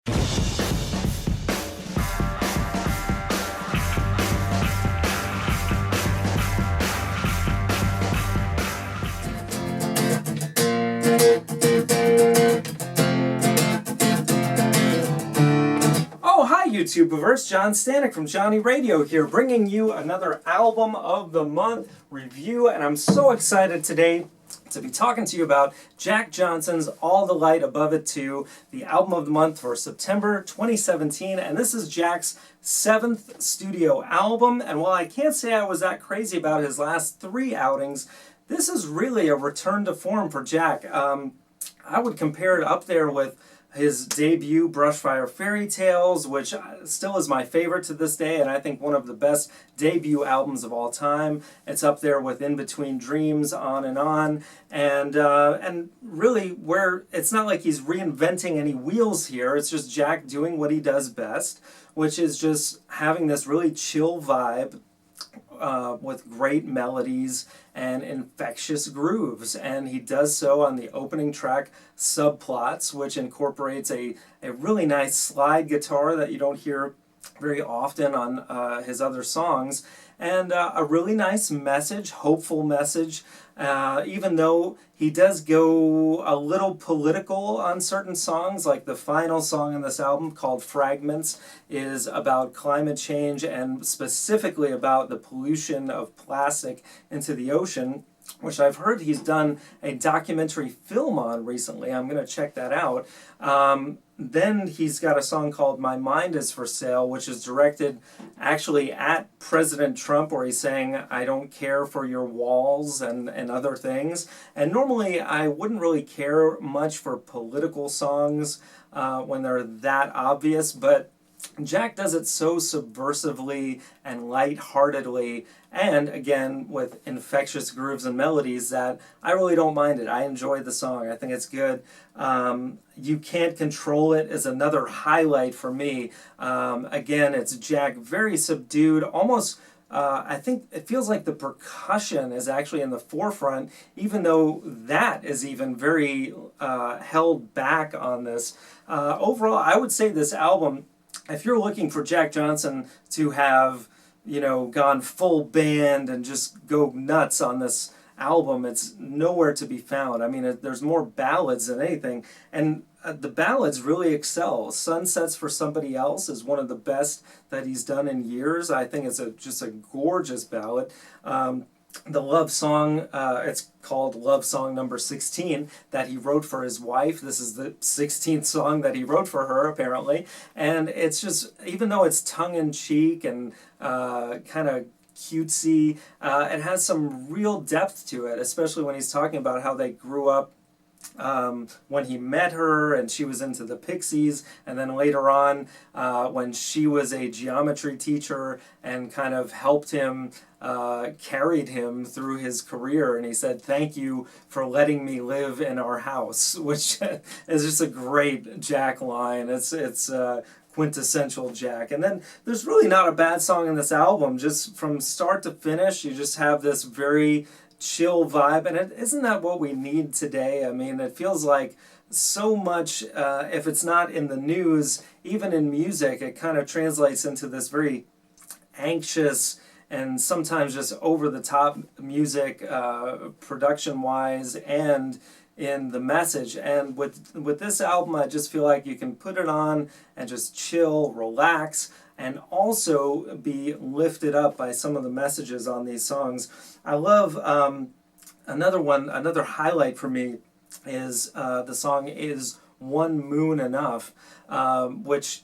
Oh, hi YouTubeverse, John Stanek from Johnny Radio here, bringing you another Album of the Month review, and I'm so excited today to be talking to you about Jack Johnson's All the Light Above It 2, the Album of the Month for September 2017, and this is Jack's 7th studio album, and while I can't say I was that crazy about his last 3 outings, this is really a return to form for Jack. I would compare it up there with his debut, Brushfire Fairy Tales, which still is my favorite to this day, and I think one of the best debut albums of all time. It's up there with In Between Dreams, On, and really where it's not like he's reinventing any wheels here. It's just Jack doing what he does best, which is just having this really chill vibe with great melodies and infectious grooves, and he does so on the opening track, Subplots, which incorporates a really nice slide guitar that you don't hear very often on his other songs, and a really nice message, hopeful message, even though he does go a little political on certain songs, like the final song in this album called Fragments is about climate change and specifically about the pollution of plastic into the ocean, which I've heard he's done a documentary film on recently. I'm going to check that out. Then he's got a song called My Mind Is For Sale, which is directed actually at President Trump, where he's saying, I don't care for your walls and other things. And normally I wouldn't really care much for political songs when they're that obvious, but Jack does it so subversively and lightheartedly, and again with infectious grooves and melodies that I really don't mind it. I enjoy the song. I think it's good. You Can't Control It is another highlight for me. Again, it's Jack very subdued, almost I think it feels like the percussion is actually in the forefront, even though that is even very held back on this. Overall, I would say this album, if you're looking for Jack Johnson to have, gone full band and just go nuts on this album, it's nowhere to be found. I mean, there's more ballads than anything, and the ballads really excel. Sunsets for Somebody Else is one of the best that he's done in years. I think it's just a gorgeous ballad. The love song, it's called Love Song Number 16, that he wrote for his wife. This is the 16th song that he wrote for her, apparently. And it's just, even though it's tongue-in-cheek and kind of cutesy, it has some real depth to it, especially when he's talking about how they grew up when he met her and she was into the Pixies, and then later on when she was a geometry teacher and kind of helped him, carried him through his career, and he said, thank you for letting me live in our house, which is just a great Jack line. It's quintessential Jack. And then there's really not a bad song in this album. Just from start to finish, you just have this very chill vibe, and isn't that what we need today? I mean, it feels like so much, if it's not in the news, even in music, it kind of translates into this very anxious and sometimes just over-the-top music, production-wise and in the message. And with this album, I just feel like you can put it on and just chill, relax, and also be lifted up by some of the messages on these songs. I love another highlight for me is the song Is One Moon Enough, which,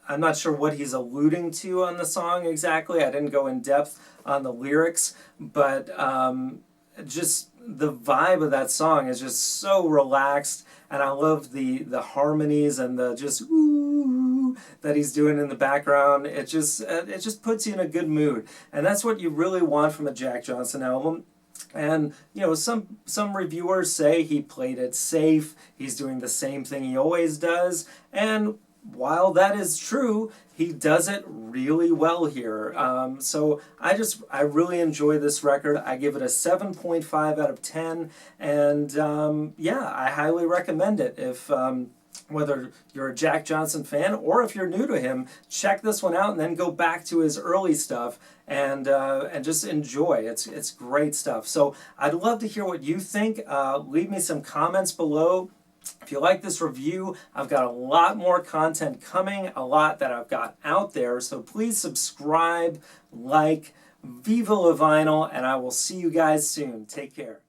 I'm not sure what he's alluding to on the song exactly. I didn't go in depth on the lyrics, but just the vibe of that song is just so relaxed, and I love the harmonies and the just ooh that he's doing in the background. It just puts you in a good mood, and that's what you really want from a Jack Johnson album. And some reviewers say he played it safe. He's doing the same thing he always does, and while that is true, he does it really well here. So I really enjoy this record. I give it a 7.5 out of 10, and yeah, I highly recommend it. If whether you're a Jack Johnson fan or if you're new to him, check this one out and then go back to his early stuff and just enjoy. It's great stuff. So I'd love to hear what you think. Leave me some comments below. If you like this review, I've got a lot more content coming, a lot that I've got out there. So please subscribe, like, Viva La Vinyl, and I will see you guys soon. Take care.